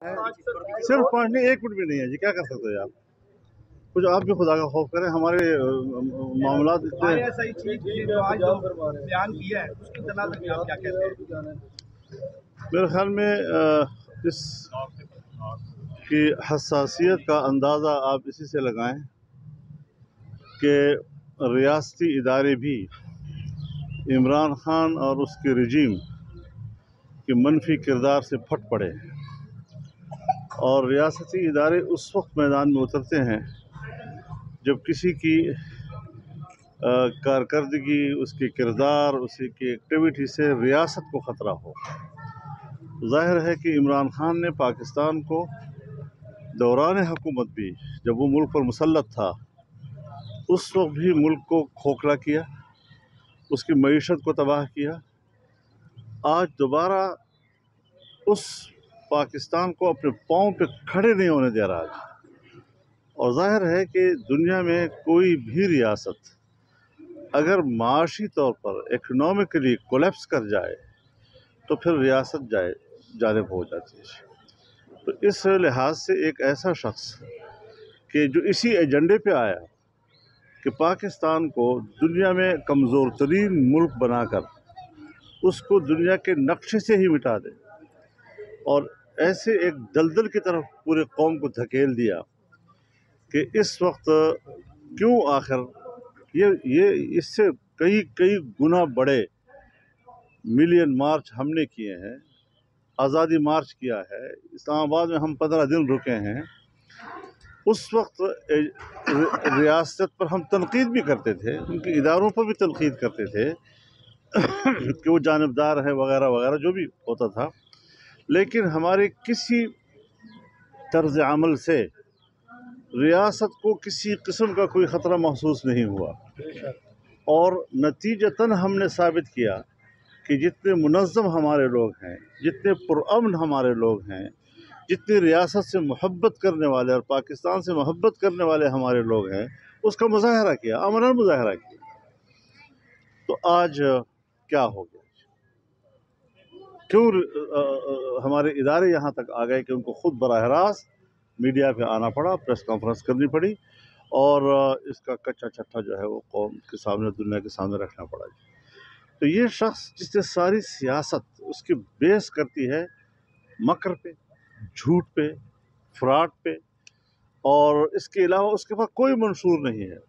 सिर्फ पढ़ने 1 मिनट भी नहीं है जी, क्या कर सकते हैं आप? कुछ आप भी खुदा का खौफ करें। हमारे मामलात इतने सही चीज जो आज जो बयान किया है उसकी तनाज़ में आप क्या कहते हैं? मेरे ख्याल में इस की हसासियत का अंदाज़ा आप इसी से लगाएं कि रियासती इदारे भी इमरान खान और उसके रजीम के मनफी किरदार से फट पड़े और रियासती इदारे उस वक्त मैदान में उतरते हैं जब किसी की कारकर्दगी, उसके किरदार, उसी की एक्टिविटी से रियासत को ख़तरा हो। ज़ाहिर है कि इमरान खान ने पाकिस्तान को दौरान हुकूमत भी, जब वो मुल्क पर मुसल्लत था, उस वक्त भी मुल्क को खोखला किया, उसकी मईशत को तबाह किया। आज दोबारा उस पाकिस्तान को अपने पाँव पे खड़े नहीं होने दे रहा है। और ज़ाहिर है कि दुनिया में कोई भी रियासत अगर माशी तौर पर इकनॉमिकली कोलैप्स कर जाए तो फिर रियासत जानिब हो जाती है। तो इस लिहाज से एक ऐसा शख्स कि जो इसी एजेंडे पे आया कि पाकिस्तान को दुनिया में कमज़ोर तरीन मुल्क बनाकर उसको दुनिया के नक्शे से ही मिटा दे और ऐसे एक दलदल की तरफ पूरे कौम को धकेल दिया कि इस वक्त क्यों आखिर ये इससे कई गुना बड़े मिलियन मार्च हमने किए हैं, आज़ादी मार्च किया है, इस्लामाबाद में हम 15 दिन रुके हैं। उस वक्त रियासत पर हम तनकीद भी करते थे, उनके इदारों पर भी तनकीद करते थे कि वो जानबदार है वगैरह वगैरह जो भी होता था, लेकिन हमारे किसी तर्ज अमल से रियासत को किसी किस्म का कोई ख़तरा महसूस नहीं हुआ। और नतीजतन हमने साबित किया कि जितने मुनज़्ज़म हमारे लोग हैं, जितने पुरअमन हमारे लोग हैं, जितनी रियासत से मोहब्बत करने वाले और पाकिस्तान से मोहब्बत करने वाले हमारे लोग हैं, उसका मुज़ाहरा किया, अमरन मुज़ाहरा किया। तो आज क्या हो गया? क्यों हमारे इदारे यहाँ तक आ गए कि उनको खुद बराह रास्त मीडिया पे आना पड़ा, प्रेस कॉन्फ्रेंस करनी पड़ी और इसका कच्चा चट्टा जो है वो कौम के सामने, दुनिया के सामने रखना पड़ा। तो ये शख्स जिससे सारी सियासत उसकी बेस करती है मकर पे, झूठ पे, फ्रॉड पे, और इसके अलावा उसके पास कोई मंशूर नहीं है।